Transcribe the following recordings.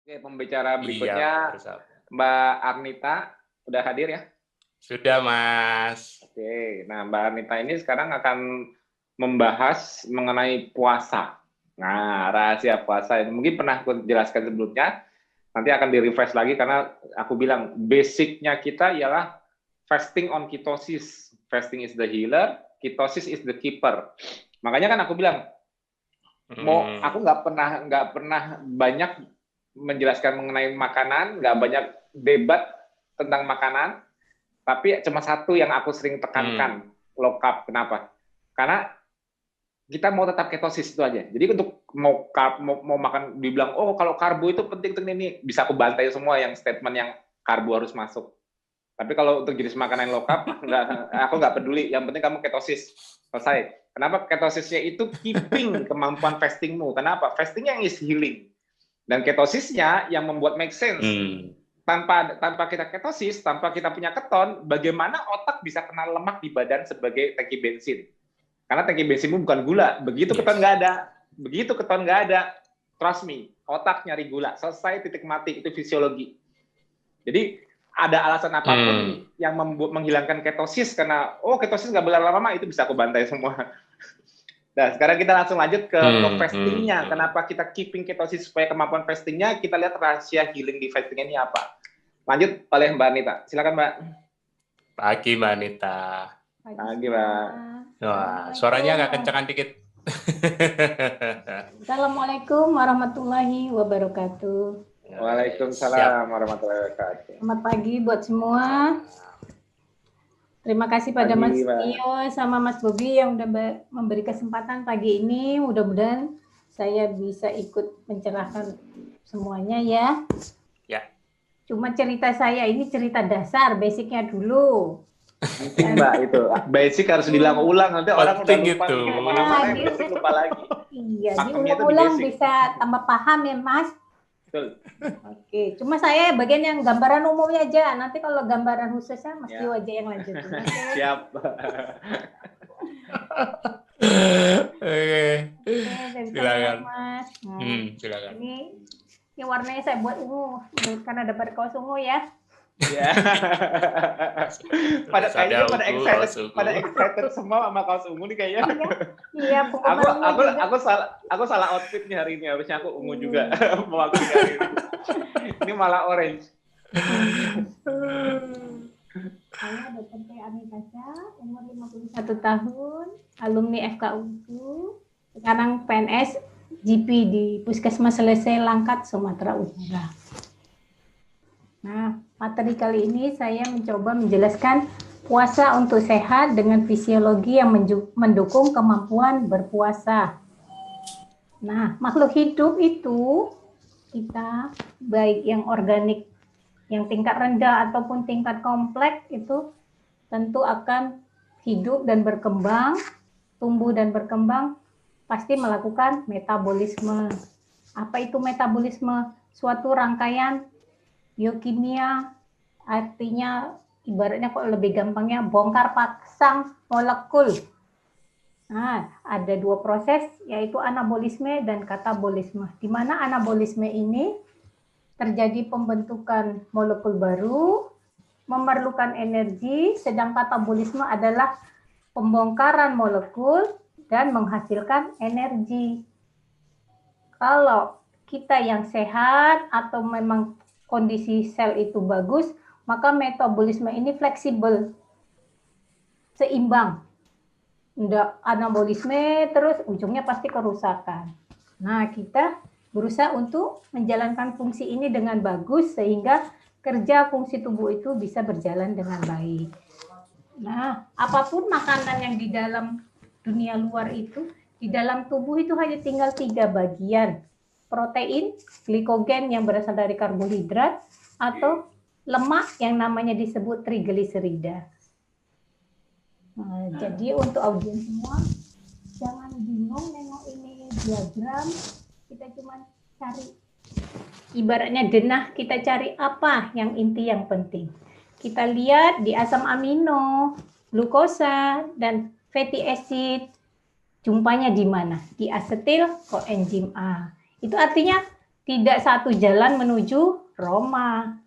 Oke, pembicara Iya, berikutnya bersama. Mbak Arnita udah hadir ya? Sudah, Mas. Oke, nah Mbak Arnita ini sekarang akan membahas mengenai puasa. Nah, rahasia puasa ini mungkin pernah aku jelaskan sebelumnya, nanti akan di-refresh lagi karena aku bilang basicnya kita ialah fasting on ketosis. Fasting is the healer, ketosis is the keeper. Makanya kan aku bilang, aku nggak pernah banyak menjelaskan mengenai makanan, nggak banyak debat tentang makanan, tapi cuma satu yang aku sering tekankan, low carb. Kenapa? Karena kita mau tetap ketosis itu aja. Jadi untuk mau makan, dibilang, oh kalau karbo itu penting ini, bisa aku bantai semua yang statement yang karbo harus masuk. Tapi kalau untuk jenis makanan low carb, aku nggak peduli. Yang penting kamu ketosis. Selesai. Kenapa ketosisnya itu keeping kemampuan fastingmu? Kenapa? Fastingnya yang is healing. Dan ketosisnya yang membuat make sense. Tanpa kita ketosis, tanpa kita punya keton, bagaimana otak bisa kena lemak di badan sebagai tangki bensin? Karena tangki bensinmu bukan gula. Begitu keton nggak ada, trust me, otak nyari gula. Selesai, titik mati. Itu fisiologi. Jadi ada alasan apapun yang menghilangkan ketosis karena ketosis nggak boleh lama-lama, itu bisa aku bantai semua. Nah, sekarang kita langsung lanjut ke fastingnya. Kenapa kita keeping ketosis supaya kemampuan fastingnya, kita lihat rahasia healing di fasting ini apa. Lanjut oleh Mbak Anita. Silakan, Mbak. Pagi, Mbak Anita. Pagi, Mbak. Wah, suaranya agak kencengan dikit. Assalamualaikum warahmatullahi wabarakatuh. Waalaikumsalam warahmatullahi wabarakatuh. Selamat pagi buat semua. Terima kasih pada Mas Tio sama Mas Bobi yang udah memberi kesempatan pagi ini. Mudah-mudahan saya bisa ikut mencerahkan semuanya ya. Ya. Cuma cerita saya ini cerita dasar, basicnya dulu. Mbak, itu basic harus diulang-ulang, nanti orang udah lupa itu. Kemana-mana basic lupa lagi. Iya, diulang-ulang bisa tambah paham ya Mas. Betul. Oke, cuma saya bagian yang gambaran umumnya aja. Nanti kalau gambaran khususnya Mas Tio aja yang lanjutin. Okay? Siap. Oke. Silakan. Mas. Silakan. Ini warnanya saya buat ungu karena ada berkaos ungu ya. Ya. pada excited semua sama kaos ungu nih kayaknya. Iya, aku salah outfit nih hari ini, harusnya aku ungu juga mau aku hari ini. Ini malah orange. Saya Dr. T. Amitasha, umur 51 tahun, alumni FKUU, sekarang PNS GP di Puskesmas Selesai Langkat, Sumatera Utara. Nah, materi kali ini saya mencoba menjelaskan puasa untuk sehat dengan fisiologi yang mendukung kemampuan berpuasa. Nah, makhluk hidup itu kita, baik yang organik, yang tingkat rendah ataupun tingkat kompleks, itu tentu akan hidup dan berkembang, tumbuh dan berkembang, pasti melakukan metabolisme. Apa itu metabolisme? Suatu rangkaian biokimia, artinya ibaratnya kok lebih gampangnya bongkar pasang molekul. Nah, ada dua proses, yaitu anabolisme dan katabolisme. Di mana anabolisme ini terjadi pembentukan molekul baru, memerlukan energi, sedang katabolisme adalah pembongkaran molekul dan menghasilkan energi. Kalau kita yang sehat atau memang kondisi sel itu bagus, maka metabolisme ini fleksibel, seimbang. Nggak anabolisme terus ujungnya pasti kerusakan. Nah, kita berusaha untuk menjalankan fungsi ini dengan bagus sehingga kerja fungsi tubuh itu bisa berjalan dengan baik. Nah, apapun makanan yang di dalam dunia luar itu, di dalam tubuh itu hanya tinggal 3 bagian. Protein, glikogen yang berasal dari karbohidrat, atau lemak yang namanya disebut trigliserida. Nah, jadi untuk audiens semua, jangan bingung nengok ini diagram, kita cuma cari, ibaratnya denah, kita cari apa yang inti yang penting. Kita lihat di asam amino, glukosa, dan fatty acid, jumpanya di mana? Di asetil koenzim A. Itu artinya tidak satu jalan menuju Roma.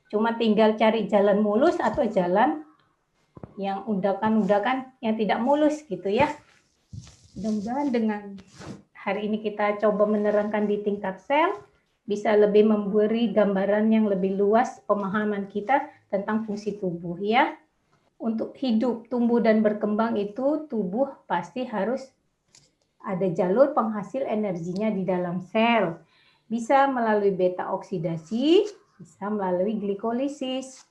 Cuma tinggal cari jalan mulus atau jalan yang undakan-undakan yang tidak mulus gitu ya. Mudah-mudahan dengan hari ini kita coba menerangkan di tingkat sel, bisa lebih memberi gambaran yang lebih luas pemahaman kita tentang fungsi tubuh ya. Untuk hidup, tumbuh, dan berkembang itu tubuh pasti harus ada jalur penghasil energinya di dalam sel. Bisa melalui beta oksidasi, bisa melalui glikolisis.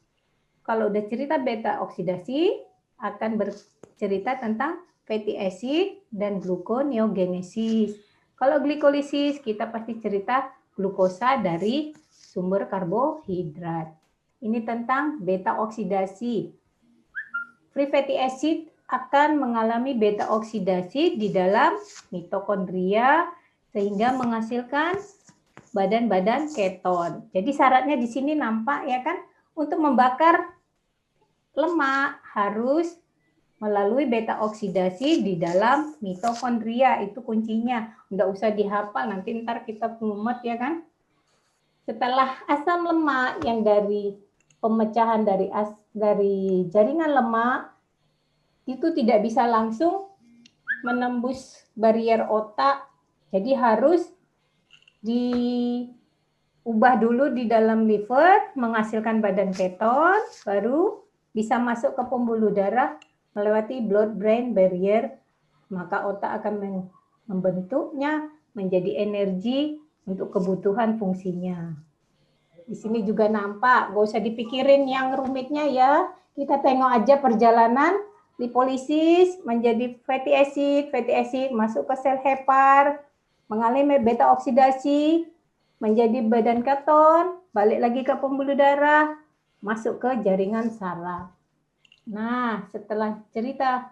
Kalau udah cerita beta oksidasi, akan bercerita tentang fatty acid dan gluconeogenesis. Kalau glikolisis, kita pasti cerita glukosa dari sumber karbohidrat. Ini tentang beta oksidasi. Free fatty acid akan mengalami beta oksidasi di dalam mitokondria sehingga menghasilkan badan-badan keton. Jadi syaratnya di sini nampak ya kan, untuk membakar lemak harus melalui beta oksidasi di dalam mitokondria, itu kuncinya. Nggak usah dihafal, nanti ntar kita mumet ya kan. Setelah asam lemak yang dari pemecahan dari jaringan lemak itu tidak bisa langsung menembus barier otak, jadi harus diubah dulu di dalam liver, menghasilkan badan keton, baru bisa masuk ke pembuluh darah melewati blood-brain barrier, maka otak akan membentuknya menjadi energi untuk kebutuhan fungsinya. Di sini juga nampak, gak usah dipikirin yang rumitnya ya. Kita tengok aja perjalanan lipolisis menjadi fatty acid masuk ke sel hepar, mengalami beta oksidasi, menjadi badan keton, balik lagi ke pembuluh darah, masuk ke jaringan saraf. Nah, setelah cerita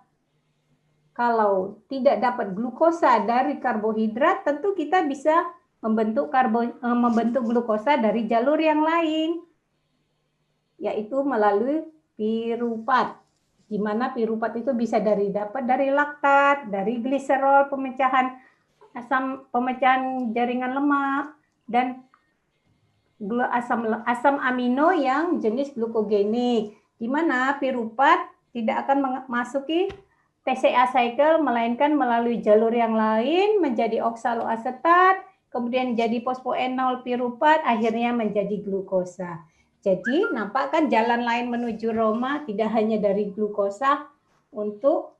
kalau tidak dapat glukosa dari karbohidrat, tentu kita bisa membentuk glukosa dari jalur yang lain, yaitu melalui piruvat. Di mana piruvat itu bisa dapat dari laktat, dari gliserol, pemecahan jaringan lemak, dan asam amino yang jenis glukogenik, di mana piruvat tidak akan memasuki TCA cycle, melainkan melalui jalur yang lain menjadi oksaloasetat, kemudian jadi fosfoenol piruvat, akhirnya menjadi glukosa. Jadi nampak kan jalan lain menuju Roma tidak hanya dari glukosa, untuk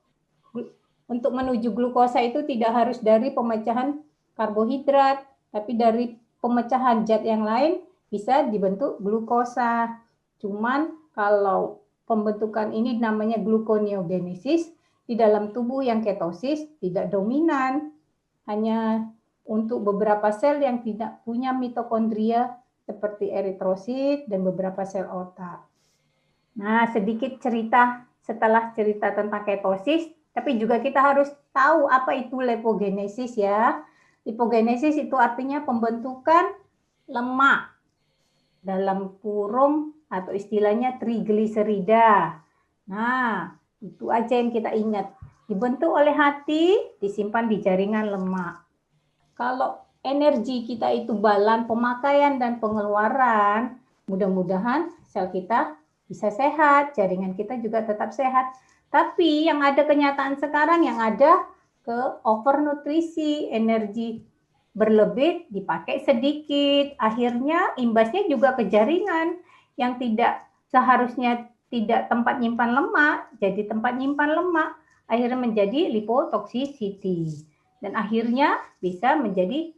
menuju glukosa itu tidak harus dari pemecahan karbohidrat, tapi dari pemecahan zat yang lain bisa dibentuk glukosa. Cuman kalau pembentukan ini namanya gluconeogenesis, di dalam tubuh yang ketosis tidak dominan, hanya untuk beberapa sel yang tidak punya mitokondria seperti eritrosit dan beberapa sel otak. Nah, sedikit cerita setelah cerita tentang ketosis, tapi juga kita harus tahu apa itu lipogenesis ya. Lipogenesis itu artinya pembentukan lemak dalam kurung atau istilahnya trigliserida. Nah, itu aja yang kita ingat. Dibentuk oleh hati, disimpan di jaringan lemak. Kalau energi kita itu balan pemakaian dan pengeluaran, mudah-mudahan sel kita bisa sehat, jaringan kita juga tetap sehat. Tapi yang ada kenyataan sekarang, yang ada ke overnutrisi, energi berlebih dipakai sedikit, akhirnya imbasnya juga ke jaringan yang tidak seharusnya tidak tempat nyimpan lemak, jadi tempat nyimpan lemak, akhirnya menjadi lipotoxicity. Dan akhirnya bisa menjadi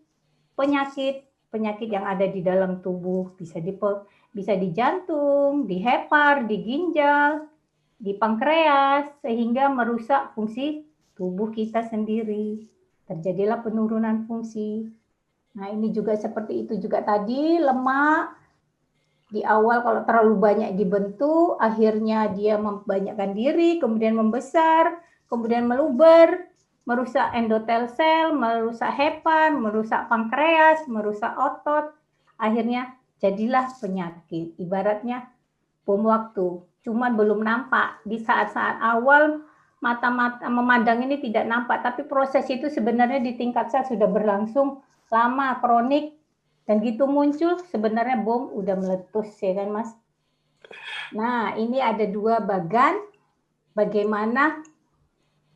penyakit yang ada di dalam tubuh, bisa di jantung, di hepar, di ginjal, di pankreas, sehingga merusak fungsi tubuh kita sendiri. Terjadilah penurunan fungsi. Nah, ini juga seperti itu juga tadi, lemak di awal kalau terlalu banyak dibentuk, akhirnya dia membanyakkan diri, kemudian membesar, kemudian meluber, merusak endotel sel, merusak hepar, merusak pankreas, merusak otot, akhirnya jadilah penyakit. Ibaratnya bom waktu, cuman belum nampak. Di saat-saat awal mata-mata memandang ini tidak nampak, tapi proses itu sebenarnya di tingkat sel sudah berlangsung lama, kronik, Dan gitu muncul, sebenarnya bom udah meletus, ya kan Mas? Nah, ini ada dua bagan, bagaimana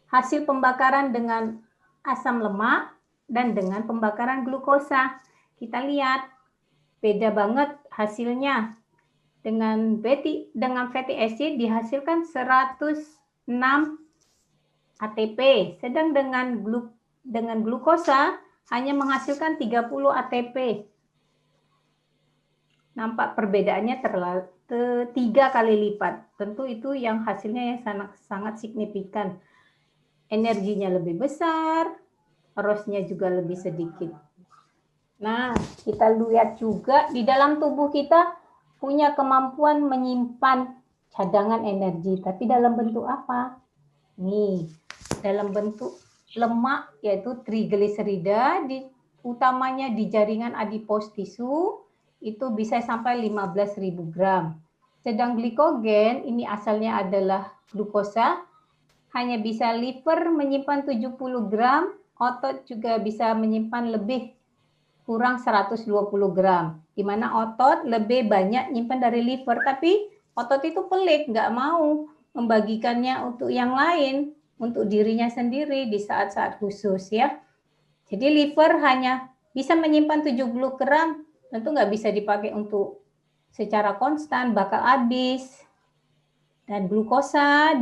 hasil pembakaran dengan asam lemak dan dengan pembakaran glukosa. Kita lihat, beda banget hasilnya. Dengan fatty acid dihasilkan 106 ATP, sedang dengan glukosa hanya menghasilkan 30 ATP. Nampak perbedaannya 3 kali lipat. Tentu itu yang hasilnya yang sangat signifikan. Energinya lebih besar, ROS-nya juga lebih sedikit. Nah, kita lihat juga di dalam tubuh kita punya kemampuan menyimpan cadangan energi, tapi dalam bentuk apa? Nih, dalam bentuk lemak, yaitu trigliserida, utamanya di jaringan adipose tisu, itu bisa sampai 15.000 gram. Sedang glikogen, ini asalnya adalah glukosa, hanya bisa liver menyimpan 70 gram, otot juga bisa menyimpan lebih kurang 120 gram. Di mana otot lebih banyak nyimpan dari liver, tapi otot itu pelit, nggak mau membagikannya untuk yang lain, untuk dirinya sendiri di saat-saat khusus ya. Jadi liver hanya bisa menyimpan 70 gram, tentu nggak bisa dipakai untuk secara konstan, bakal habis. Dan glukosa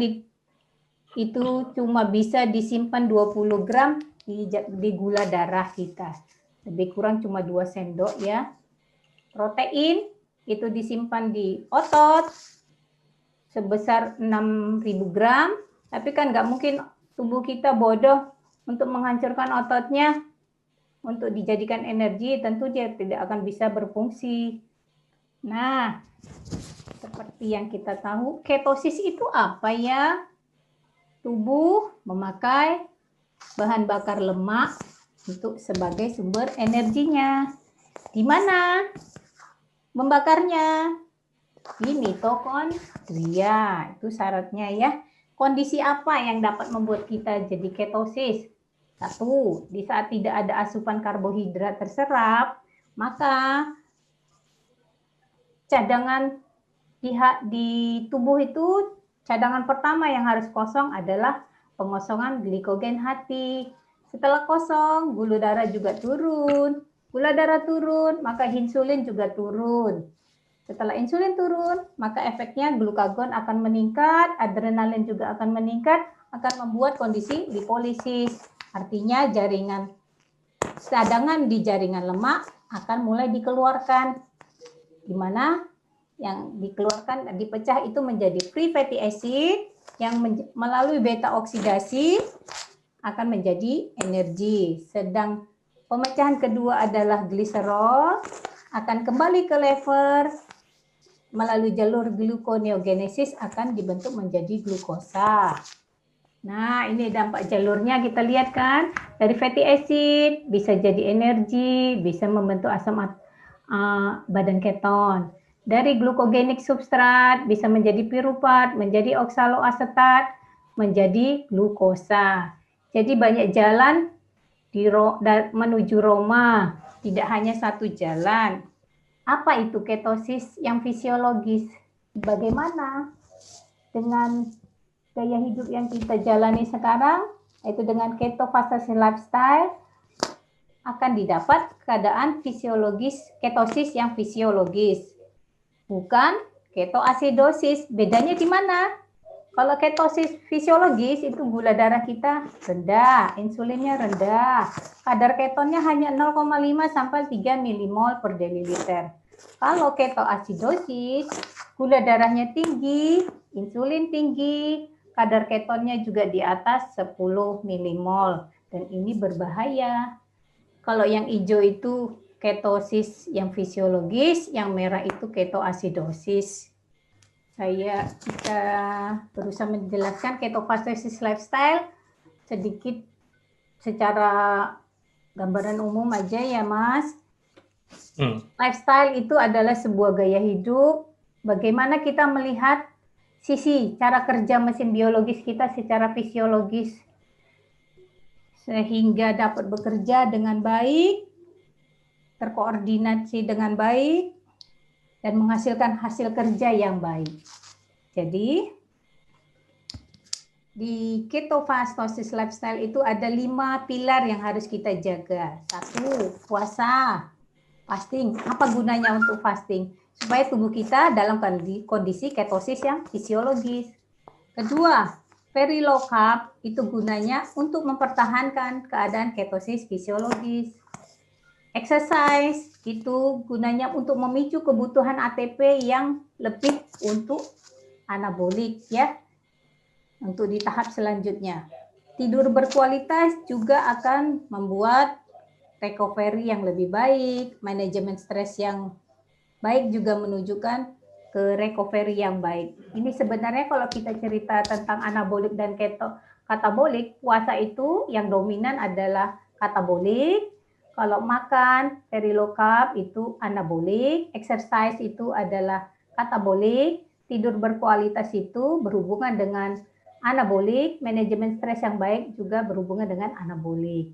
itu cuma bisa disimpan 20 gram di gula darah kita. Lebih kurang cuma 2 sendok ya. Protein itu disimpan di otot sebesar 6.000 gram. Tapi kan nggak mungkin tubuh kita bodoh untuk menghancurkan ototnya untuk dijadikan energi, tentu dia tidak akan bisa berfungsi. Nah, seperti yang kita tahu, ketosis itu apa ya? Tubuh memakai bahan bakar lemak untuk sebagai sumber energinya. Di mana membakarnya? Di mitokondria. Itu syaratnya ya. Kondisi apa yang dapat membuat kita jadi ketosis? Satu, di saat tidak ada asupan karbohidrat terserap, maka cadangan di tubuh itu, cadangan pertama yang harus kosong adalah pengosongan glikogen hati. Setelah kosong, gula darah juga turun. Gula darah turun, maka insulin juga turun. Setelah insulin turun, maka efeknya glukagon akan meningkat, adrenalin juga akan meningkat, akan membuat kondisi lipolisis. Artinya cadangan di jaringan lemak akan mulai dikeluarkan. Di mana yang dikeluarkan, dipecah itu menjadi free fatty acid yang melalui beta oksidasi akan menjadi energi. Sedang pemecahan kedua adalah gliserol, akan kembali ke lever melalui jalur gluconeogenesis akan dibentuk menjadi glukosa. Nah, ini dampak jalurnya kita lihat kan. Dari fatty acid bisa jadi energi, bisa membentuk asam badan keton. Dari glukogenik substrat bisa menjadi piruvat, menjadi oksaloasetat, menjadi glukosa. Jadi banyak jalan menuju Roma, tidak hanya satu jalan. Apa itu ketosis yang fisiologis? Bagaimana dengan gaya hidup yang kita jalani sekarang, yaitu dengan ketofastosis lifestyle, akan didapat keadaan fisiologis, ketosis yang fisiologis. Bukan ketoasidosis. Bedanya di mana? Kalau ketosis fisiologis itu gula darah kita rendah, insulinnya rendah, kadar ketonnya hanya 0,5 sampai 3 milimol per deliliter. Kalau ketoasidosis, gula darahnya tinggi, insulin tinggi, kadar ketonnya juga di atas 10 milimol, dan ini berbahaya. Kalau yang hijau itu ketosis yang fisiologis, yang merah itu ketoasidosis. Saya bisa berusaha menjelaskan ketofastosis lifestyle sedikit secara gambaran umum aja ya Mas. Lifestyle itu adalah sebuah gaya hidup. Bagaimana kita melihat sisi cara kerja mesin biologis kita secara fisiologis sehingga dapat bekerja dengan baik terkoordinasi dengan baik, dan menghasilkan hasil kerja yang baik. Jadi, di ketofastosis lifestyle itu ada 5 pilar yang harus kita jaga. 1, puasa, fasting. Apa gunanya untuk fasting? Supaya tubuh kita dalam kondisi ketosis yang fisiologis. Kedua, very low carb itu gunanya untuk mempertahankan keadaan ketosis fisiologis. Exercise itu gunanya untuk memicu kebutuhan ATP yang lebih untuk anabolik ya. Untuk di tahap selanjutnya. Tidur berkualitas juga akan membuat recovery yang lebih baik, manajemen stres yang baik juga menunjukkan ke recovery yang baik. Ini sebenarnya kalau kita cerita tentang anabolik dan katabolik, puasa itu yang dominan adalah katabolik. Kalau makan very low carb itu anabolik, exercise itu adalah katabolik, tidur berkualitas itu berhubungan dengan anabolik, manajemen stres yang baik juga berhubungan dengan anabolik.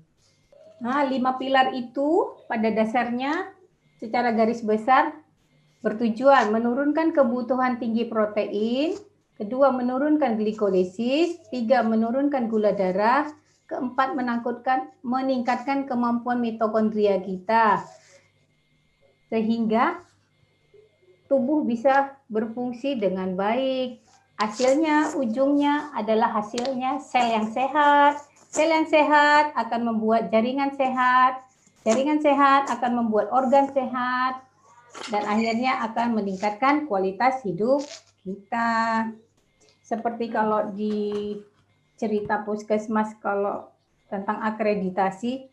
Nah, 5 pilar itu pada dasarnya secara garis besar bertujuan menurunkan kebutuhan tinggi protein, kedua menurunkan glikolisis, 3 menurunkan gula darah, keempat meningkatkan kemampuan mitokondria kita sehingga tubuh bisa berfungsi dengan baik. Hasilnya, ujungnya adalah hasilnya sel yang sehat. Sel yang sehat akan membuat jaringan sehat. Jaringan sehat akan membuat organ sehat. Dan akhirnya akan meningkatkan kualitas hidup kita. Seperti kalau di cerita puskesmas kalau tentang akreditasi,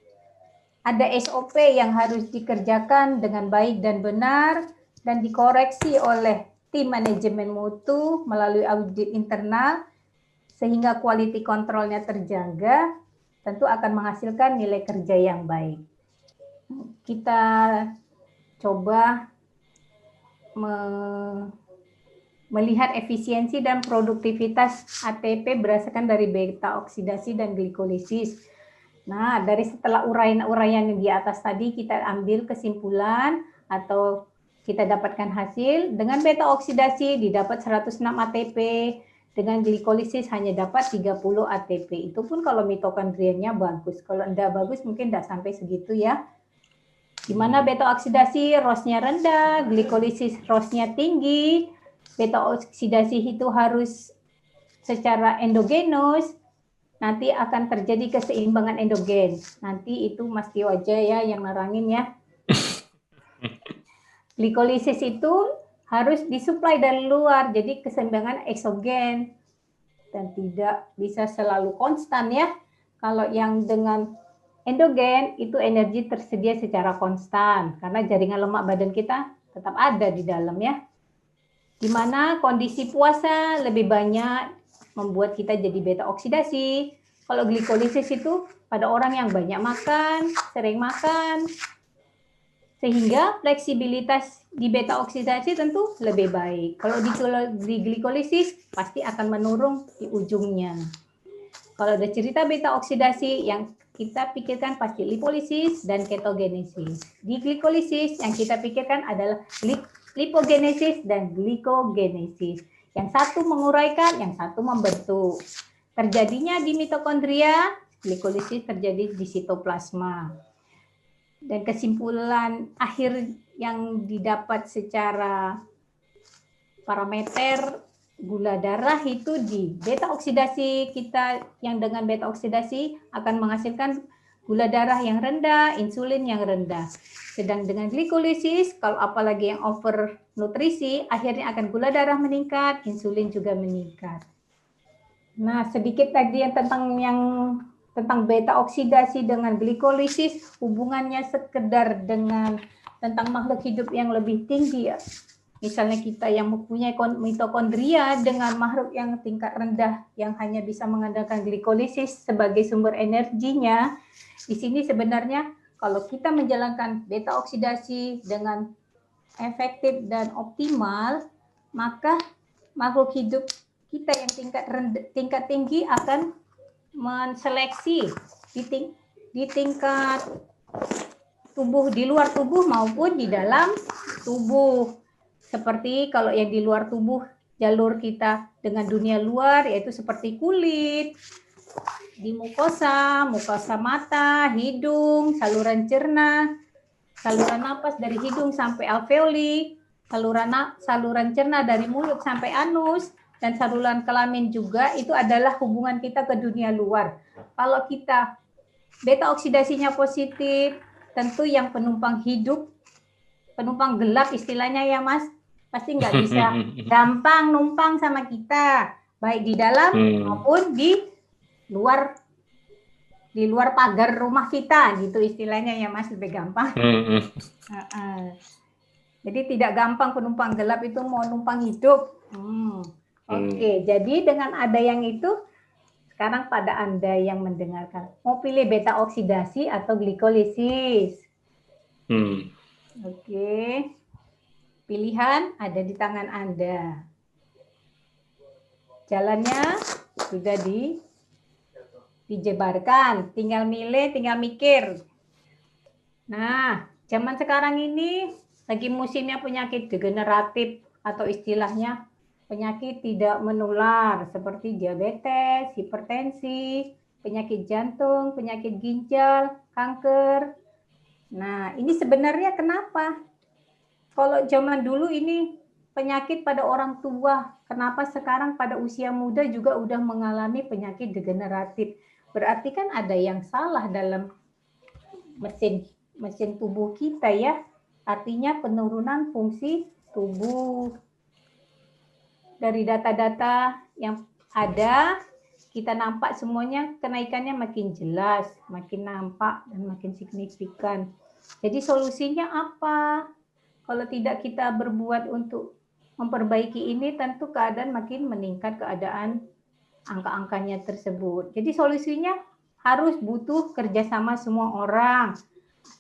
ada SOP yang harus dikerjakan dengan baik dan benar dan dikoreksi oleh tim manajemen mutu melalui audit internal sehingga quality control-nya terjaga, tentu akan menghasilkan nilai kerja yang baik. Kita coba melihat efisiensi dan produktivitas ATP berdasarkan dari beta oksidasi dan glikolisis. Nah, dari setelah uraian-uraian yang di atas tadi kita ambil kesimpulan atau kita dapatkan hasil dengan beta oksidasi didapat 106 ATP, dengan glikolisis hanya dapat 30 ATP. Itu pun kalau mitokondrianya bagus. Kalau enggak bagus mungkin enggak sampai segitu ya. Di mana beta oksidasi ROS-nya rendah, glikolisis ROS-nya tinggi. Beta oksidasi itu harus secara endogenus. Nanti akan terjadi keseimbangan endogen. Nanti itu Mas Tio aja ya yang nerangin ya. Glikolisis itu harus disuplai dari luar, jadi keseimbangan eksogen dan tidak bisa selalu konstan ya. Kalau yang dengan endogen itu energi tersedia secara konstan karena jaringan lemak badan kita tetap ada di dalam ya. Di mana kondisi puasa lebih banyak membuat kita jadi beta oksidasi. Kalau glikolisis itu pada orang yang banyak makan, sering makan, sehingga fleksibilitas di beta oksidasi tentu lebih baik. Kalau di glikolisis pasti akan menurun di ujungnya. Kalau ada cerita beta oksidasi yang kita pikirkan pasti lipolisis dan ketogenesis. Di glikolisis yang kita pikirkan adalah lipogenesis dan glikogenesis. Yang satu menguraikan, yang satu membentuk. Terjadinya di mitokondria, glikolisis terjadi di sitoplasma. Dan kesimpulan akhir yang didapat secara parameter gula darah itu di beta oksidasi kita yang dengan beta oksidasi akan menghasilkan gula darah yang rendah, insulin yang rendah. Sedang dengan glikolisis, kalau apalagi yang over nutrisi, akhirnya akan gula darah meningkat, insulin juga meningkat. Nah, sedikit tadi yang tentang beta oksidasi dengan glikolisis, hubungannya sekedar dengan tentang makhluk hidup yang lebih tinggi ya. Misalnya kita yang mempunyai mitokondria dengan makhluk yang tingkat rendah yang hanya bisa mengandalkan glikolisis sebagai sumber energinya. Di sini sebenarnya kalau kita menjalankan beta oksidasi dengan efektif dan optimal, maka makhluk hidup kita yang tingkat tinggi akan menseleksi di tingkat tubuh di luar tubuh maupun di dalam tubuh. Seperti kalau yang di luar tubuh, jalur kita dengan dunia luar yaitu seperti kulit, di mukosa mata, hidung, saluran cerna, saluran napas dari hidung sampai alveoli, saluran cerna dari mulut sampai anus, dan saluran kelamin juga, itu adalah hubungan kita ke dunia luar. Kalau kita beta oksidasinya positif, tentu yang penumpang hidup, penumpang gelap istilahnya ya Mas, pasti nggak bisa gampang numpang sama kita, baik di dalam maupun di luar pagar rumah kita, gitu istilahnya ya Mas, lebih gampang. Jadi tidak gampang penumpang gelap itu mau numpang hidup. Oke, jadi dengan ada yang itu, sekarang pada Anda yang mendengarkan, mau pilih beta oksidasi atau glikolisis? Oke, pilihan ada di tangan Anda. Jalannya sudah dijebarkan, tinggal milih, tinggal mikir. Nah, zaman sekarang ini lagi musimnya penyakit degeneratif atau istilahnya penyakit tidak menular seperti diabetes, hipertensi, penyakit jantung, penyakit ginjal, kanker. Nah, ini sebenarnya kenapa? Kalau zaman dulu ini penyakit pada orang tua, kenapa sekarang pada usia muda juga udah mengalami penyakit degeneratif? Berarti kan ada yang salah dalam mesin tubuh kita ya. Artinya penurunan fungsi tubuh. Dari data-data yang ada, kita nampak semuanya kenaikannya makin jelas, makin nampak dan makin signifikan. Jadi solusinya apa? Kalau tidak kita berbuat untuk memperbaiki ini, tentu keadaan makin meningkat, keadaan angka-angkanya tersebut. Jadi solusinya harus butuh kerjasama semua orang.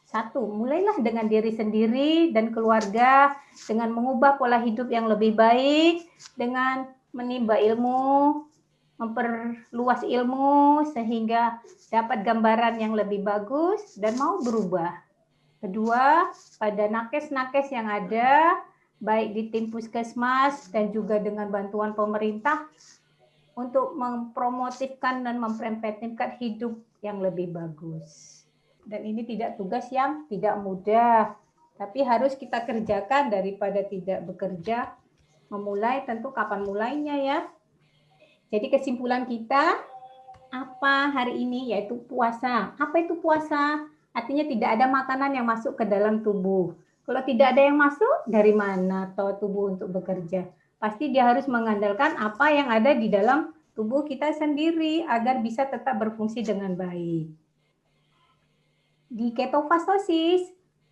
Satu, mulailah dengan diri sendiri dan keluarga, dengan mengubah pola hidup yang lebih baik, dengan menimba ilmu, memperluas ilmu, sehingga dapat gambaran yang lebih bagus dan mau berubah. Kedua, pada nakes-nakes yang ada, baik di tim puskesmas dan juga dengan bantuan pemerintah, untuk mempromotifkan dan mempreventifkan hidup yang lebih bagus. Dan ini tidak tugas yang tidak mudah, tapi harus kita kerjakan daripada tidak bekerja. Memulai tentu kapan mulainya ya. Jadi kesimpulan kita apa hari ini yaitu puasa. Apa itu puasa? Artinya tidak ada makanan yang masuk ke dalam tubuh. Kalau tidak ada yang masuk, dari mana tahu tubuh untuk bekerja? Pasti dia harus mengandalkan apa yang ada di dalam tubuh kita sendiri agar bisa tetap berfungsi dengan baik. Di ketofastosis,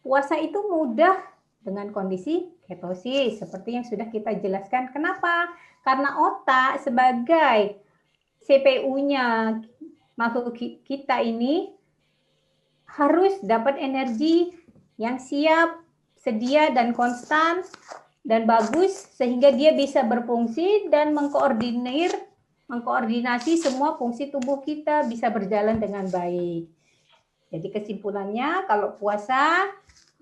puasa itu mudah dengan kondisi ketosis seperti yang sudah kita jelaskan. Kenapa? Karena otak sebagai CPU-nya makhluk kita ini harus dapat energi yang siap, sedia dan konstan dan bagus sehingga dia bisa berfungsi dan mengkoordinasi semua fungsi tubuh kita bisa berjalan dengan baik. Jadi kesimpulannya kalau puasa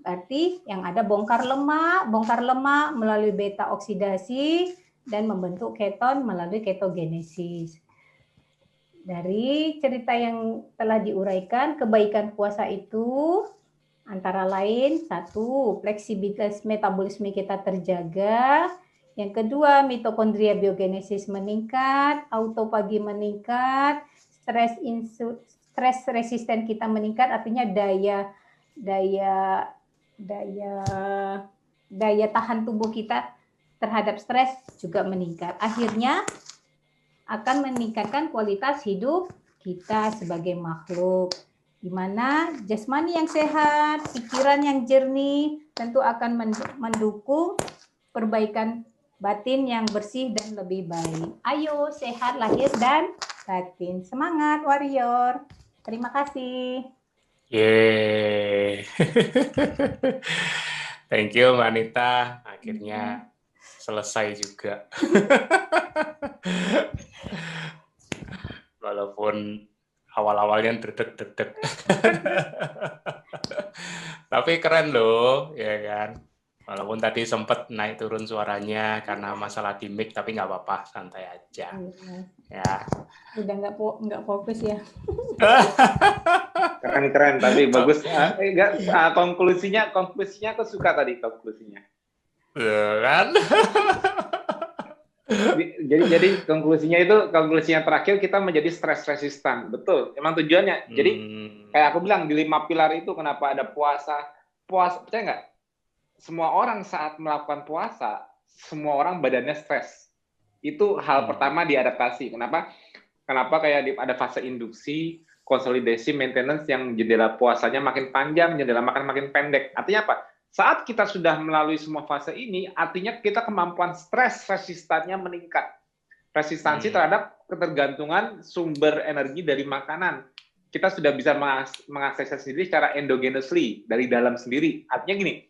berarti yang ada bongkar lemak melalui beta oksidasi dan membentuk keton melalui ketogenesis. Dari cerita yang telah diuraikan, kebaikan puasa itu antara lain, satu, fleksibilitas metabolisme kita terjaga. Yang kedua, mitokondria biogenesis meningkat, autofagi meningkat, stres resisten kita meningkat, artinya daya tahan tubuh kita terhadap stres juga meningkat. Akhirnya akan meningkatkan kualitas hidup kita sebagai makhluk, di mana jasmani yang sehat, pikiran yang jernih tentu akan mendukung perbaikan batin yang bersih dan lebih baik. Ayo sehat lahir dan batin. Semangat warrior. Terima kasih. Yeay. Thank you Mbak Anita. Akhirnya selesai juga. Walaupun awal-awalnya dedek-dedek. Tapi keren loh, ya kan. Walaupun tadi sempat naik turun suaranya karena masalah di mic, tapi nggak apa-apa, santai aja. Ya. Udah nggak fokus ya. Keren tapi bagus. Konklusinya aku suka tadi konklusinya. Kan? Jadi konklusinya terakhir kita menjadi stress resistan. Betul. Emang tujuannya. Jadi kayak aku bilang di 5 pilar itu kenapa ada puasa. Percaya nggak? Semua orang saat melakukan puasa, semua orang badannya stres. Itu hal pertama diadaptasi. Kenapa? Kayak ada fase induksi, konsolidasi, maintenance yang jendela puasanya makin panjang, jendela makan makin pendek. Artinya apa? Saat kita sudah melalui semua fase ini, artinya kita kemampuan stres resistannya meningkat. Resistansi terhadap ketergantungan sumber energi dari makanan. Kita sudah bisa mengaksesnya sendiri secara endogenously, dari dalam sendiri. Artinya gini,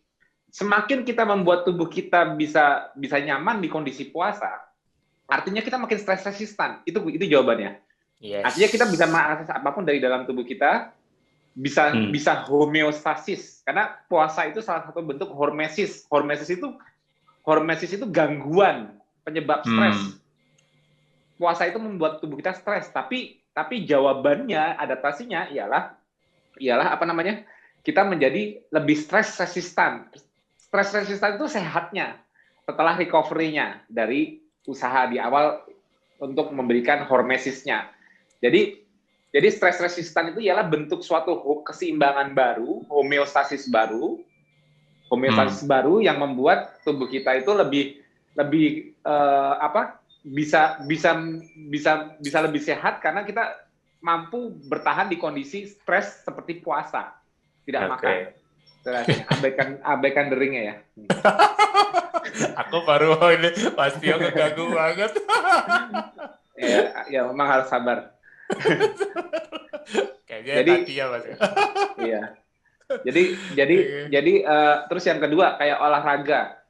semakin kita membuat tubuh kita bisa nyaman di kondisi puasa, artinya kita makin stres resistan. Itu jawabannya. Yes. Artinya kita bisa mengakses apapun dari dalam tubuh kita, bisa homeostasis. Karena puasa itu salah satu bentuk hormesis. Hormesis itu gangguan penyebab stres. Puasa itu membuat tubuh kita stres, tapi jawabannya, adaptasinya ialah apa namanya? Kita menjadi lebih stres resistan. Stres resistan itu sehatnya setelah recovery-nya dari usaha di awal untuk memberikan hormesisnya. Jadi stres resistan itu ialah bentuk suatu keseimbangan baru, homeostasis baru yang membuat tubuh kita itu lebih bisa lebih sehat karena kita mampu bertahan di kondisi stres seperti puasa, tidak makan. Abaikan deringnya ya. Aku baru ini pasti keganggu banget. ya memang harus sabar. Kayaknya tadi ya Mas. Iya. Jadi terus yang kedua kayak olahraga.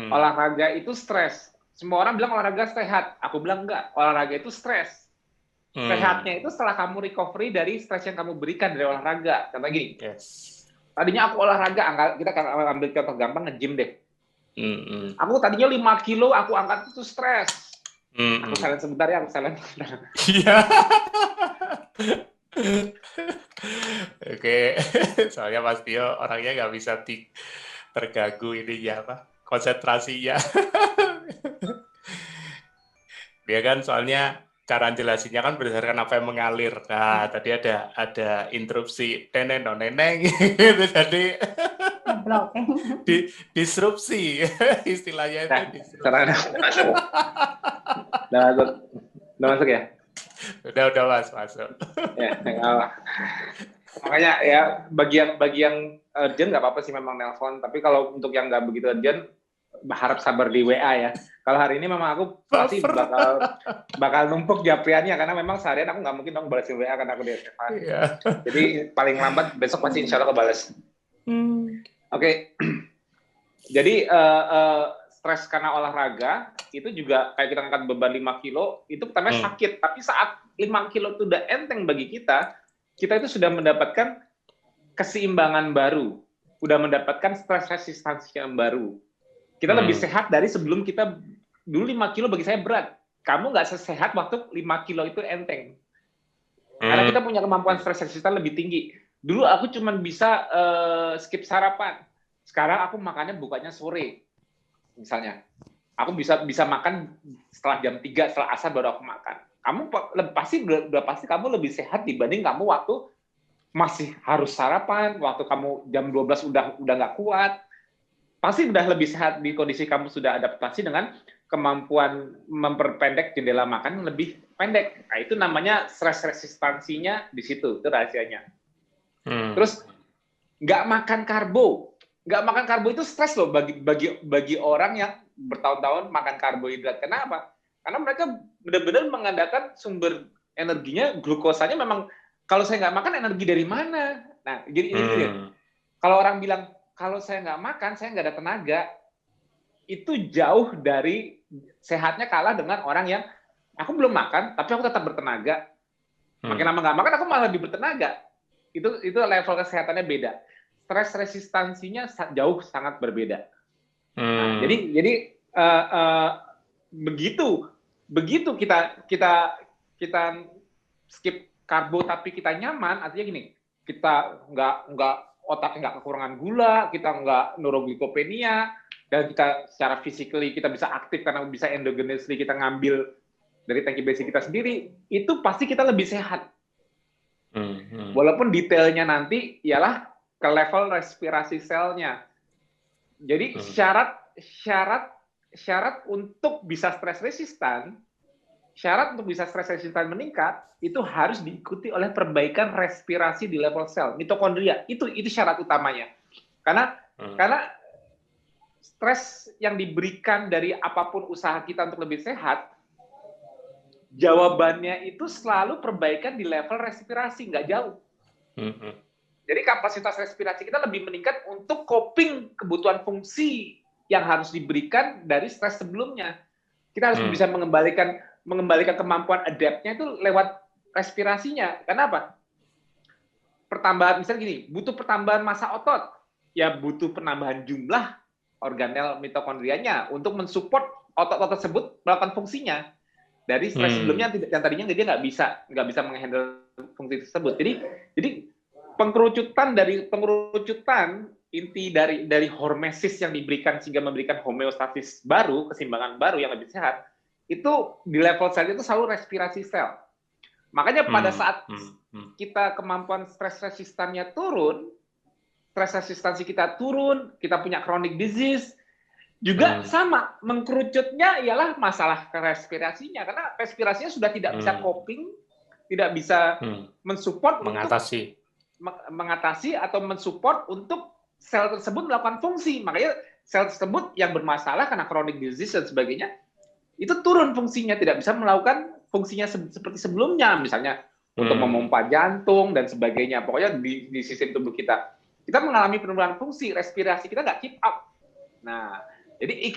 Olahraga itu stres. Semua orang bilang olahraga sehat. Aku bilang enggak. Olahraga itu stres. Sehatnya itu setelah kamu recovery dari stres yang kamu berikan dari olahraga. Contoh gini. Yes. Tadinya aku olahraga, kita akan ambil contoh gampang, nge-gym deh. Aku tadinya 5 kilo, aku angkat itu stres. Aku silent sebentar ya, Iya. Oke, soalnya Mas Tio orangnya nggak bisa terganggu ininya konsentrasinya. Dia kan soalnya cara jelasinnya kan berdasarkan apa yang mengalir. Nah, tadi ada interupsi neneng gitu, jadi disrupsi istilahnya itu. Udah masuk ya? Udah masuk. Ya, makanya ya bagi yang urgent nggak apa-apa sih memang nelpon, tapi kalau untuk yang nggak begitu urgent harap sabar di WA ya. Kalau hari ini memang aku pasti bakal numpuk japriannya karena memang seharian aku nggak mungkin dong balasin WA karena aku di SMA. Yeah. Jadi paling lambat besok pasti insya Allah kebalas. Oke. Jadi stres karena olahraga itu juga kayak kita angkat beban 5 kilo itu pertama sakit, tapi saat 5 kilo itu udah enteng bagi kita itu sudah mendapatkan keseimbangan baru, udah mendapatkan stres resistansi yang baru. Kita lebih sehat dari sebelum kita, dulu 5 kilo bagi saya berat. Kamu nggak sesehat waktu 5 kilo itu enteng. Karena kita punya kemampuan stres resistan lebih tinggi. Dulu aku cuma bisa skip sarapan. Sekarang aku makannya bukanya sore. Misalnya. Aku bisa makan setelah jam 3, setelah asar baru aku makan. Kamu pasti kamu lebih sehat dibanding kamu waktu masih harus sarapan, waktu kamu jam 12 udah nggak kuat. Pasti udah lebih sehat di kondisi kamu sudah adaptasi dengan kemampuan memperpendek jendela makan lebih pendek. Nah, itu namanya stres resistansinya di situ, itu rahasianya. Terus nggak makan karbo itu stres loh bagi orang yang bertahun-tahun makan karbohidrat. Kenapa? Karena mereka benar-benar mengandalkan sumber energinya, glukosanya memang kalau saya nggak makan energi dari mana? Nah, jadi kalau orang bilang kalau saya nggak makan, saya nggak ada tenaga, itu jauh dari sehatnya kalah dengan orang yang aku belum makan, tapi aku tetap bertenaga. Makin lama nggak makan, aku malah lebih bertenaga. Itu level kesehatannya beda. Stres resistansinya jauh sangat berbeda. Nah, jadi begitu kita skip karbo tapi kita nyaman, artinya gini, kita nggak otaknya nggak kekurangan gula, kita nggak neuroglikopenia, dan kita secara physically kita bisa aktif karena bisa endogenously kita ngambil dari tangki besi kita sendiri, itu pasti kita lebih sehat. Walaupun detailnya nanti ialah ke level respirasi selnya. Jadi syarat untuk bisa stres resistan, meningkat itu harus diikuti oleh perbaikan respirasi di level sel, mitokondria. Itu syarat utamanya. Karena stres yang diberikan dari apapun usaha kita untuk lebih sehat, jawabannya itu selalu perbaikan di level respirasi, nggak jauh. Jadi kapasitas respirasi kita lebih meningkat untuk coping kebutuhan fungsi yang harus diberikan dari stres sebelumnya. Kita harus bisa mengembalikan kemampuan adaptnya itu lewat respirasinya. Kenapa? Pertambahan, misalnya gini, butuh pertambahan massa otot, ya butuh penambahan jumlah organel mitokondrianya untuk mensupport otot-otot tersebut melakukan fungsinya. Dari stres sebelumnya yang tadinya dia nggak bisa menghandle fungsi tersebut. Jadi pengkerucutan inti dari hormesis yang diberikan sehingga memberikan homeostasis baru, keseimbangan baru yang lebih sehat, itu di level sel itu selalu respirasi sel. Makanya pada saat kita kemampuan stres resistannya turun, stres resistansi kita turun, kita punya chronic disease, juga sama, mengkerucutnya ialah masalah respirasinya, karena respirasinya sudah tidak bisa coping, tidak bisa mensupport, mengatasi atau mensupport untuk sel tersebut melakukan fungsi. Makanya sel tersebut yang bermasalah karena chronic disease dan sebagainya, itu turun fungsinya, tidak bisa melakukan fungsinya seperti sebelumnya, misalnya untuk memompa jantung dan sebagainya. Pokoknya di sistem tubuh kita mengalami penurunan fungsi, respirasi kita nggak keep up. Nah, jadi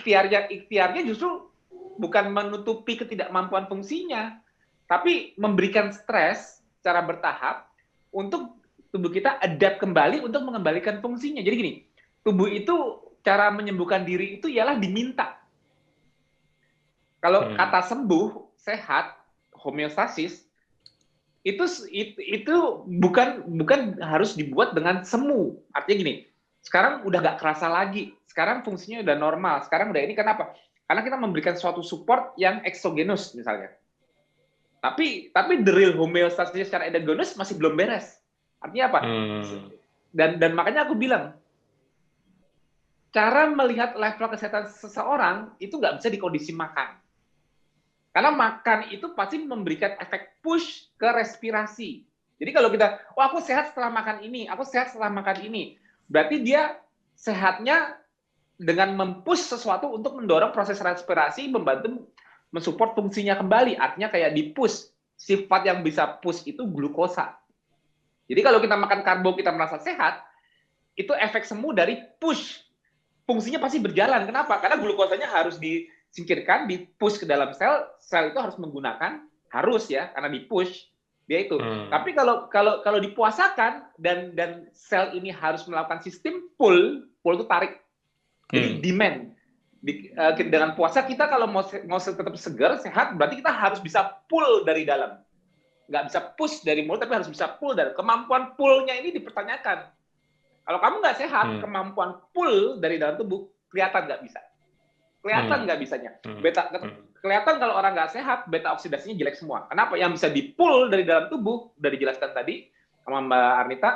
ikhtiarnya justru bukan menutupi ketidakmampuan fungsinya, tapi memberikan stres secara bertahap untuk tubuh kita adapt kembali untuk mengembalikan fungsinya. Jadi gini, tubuh itu cara menyembuhkan diri itu ialah diminta. Kalau kata sembuh, sehat, homeostasis, itu bukan harus dibuat dengan semu. Artinya gini, sekarang udah nggak kerasa lagi, sekarang fungsinya udah normal, sekarang udah ini. Kenapa? Karena kita memberikan suatu support yang exogenous misalnya. Tapi the real homeostasis secara endogenous masih belum beres. Artinya apa? Dan makanya aku bilang, cara melihat level kesehatan seseorang itu nggak bisa di kondisi makan. Karena makan itu pasti memberikan efek push ke respirasi. Jadi kalau kita, aku sehat setelah makan ini, aku sehat setelah makan ini, berarti dia sehatnya dengan mempush sesuatu untuk mendorong proses respirasi, membantu mensupport fungsinya kembali. Artinya kayak di-push. Sifat yang bisa push itu glukosa. Jadi kalau kita makan karbo, kita merasa sehat, itu efek semu dari push. Fungsinya pasti berjalan. Kenapa? Karena glukosanya harus disingkirkan, di-push ke dalam sel. Sel itu harus menggunakan, karena di-push. Dia itu. Tapi kalau dipuasakan dan sel ini harus melakukan sistem pull itu tarik. Jadi demand. Dengan puasa kita kalau mau tetap segar, sehat, berarti kita harus bisa pull dari dalam. Nggak bisa push dari mulut, tapi harus bisa pull dari. Kemampuan pull-nya ini dipertanyakan. Kalau kamu nggak sehat, kemampuan pull dari dalam tubuh kelihatan nggak bisa. Kelihatan nggak bisanya. Kelihatan kalau orang nggak sehat, beta oksidasinya jelek semua. Kenapa? Yang bisa di-pull dari dalam tubuh, udah dijelaskan tadi sama Mbak Arnita,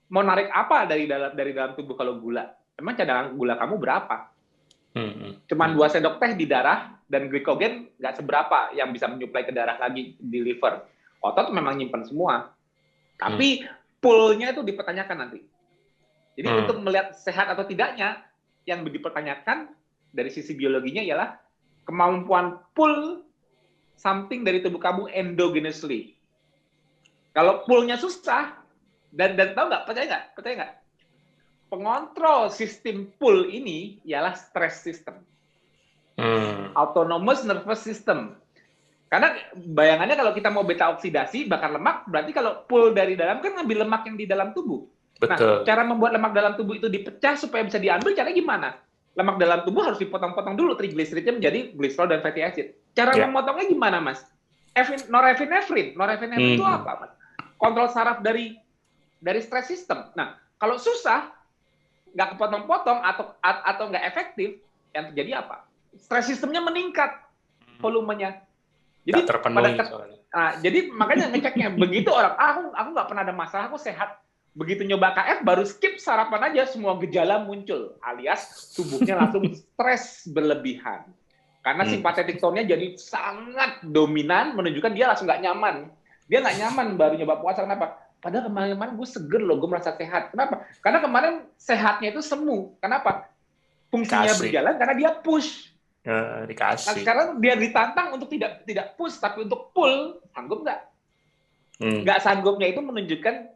mau narik apa dari dalam tubuh kalau gula? Emang cadangan gula kamu berapa? Cuman 2 sendok teh di darah, dan glikogen nggak seberapa yang bisa menyuplai ke darah lagi di liver. Otot memang nyimpan semua. Tapi pull-nya itu dipertanyakan nanti. Jadi untuk melihat sehat atau tidaknya, yang dipertanyakan dari sisi biologinya ialah kemampuan pull something dari tubuh kamu endogenously. Kalau pull-nya susah, dan tahu nggak, percaya nggak? Pengontrol sistem pull ini ialah stress system. Autonomous nervous system. Karena bayangannya kalau kita mau beta oksidasi bakar lemak, berarti kalau pull dari dalam kan ngambil lemak yang di dalam tubuh. Betul. Nah, cara membuat lemak dalam tubuh itu dipecah supaya bisa diambil, caranya gimana? Lemak dalam tubuh harus dipotong-potong dulu, trigliseridnya menjadi glycerol dan fatty acid. Cara memotongnya gimana, Mas? Norepinefrin. Norepinefrin itu apa, Mas? Kontrol saraf dari stress system. Nah, kalau susah, nggak kepotong-potong atau nggak efektif, yang terjadi apa? Stress systemnya meningkat volumenya. Jadi jadi makanya ngeceknya begitu orang, aku nggak pernah ada masalah, aku sehat. Begitu nyoba KF baru skip sarapan aja semua gejala muncul, alias tubuhnya langsung stres berlebihan. Karena simpatetik tone-nya jadi sangat dominan, menunjukkan dia langsung nggak nyaman. Dia nggak nyaman baru nyoba puasa, kenapa? Padahal kemarin-kemarin gue seger loh, gue merasa sehat. Kenapa? Karena kemarin sehatnya itu semu. Kenapa? Fungsinya berjalan karena dia push. Dikasih. Nah, sekarang dia ditantang untuk tidak push, tapi untuk pull, sanggup nggak? Nggak sanggupnya itu menunjukkan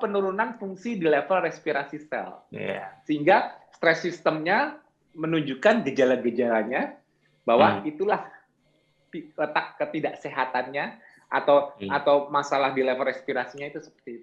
penurunan fungsi di level respirasi sel. Sehingga stress systemnya menunjukkan gejala-gejalanya bahwa itulah letak ketidaksehatannya atau masalah di level respirasinya itu seperti itu.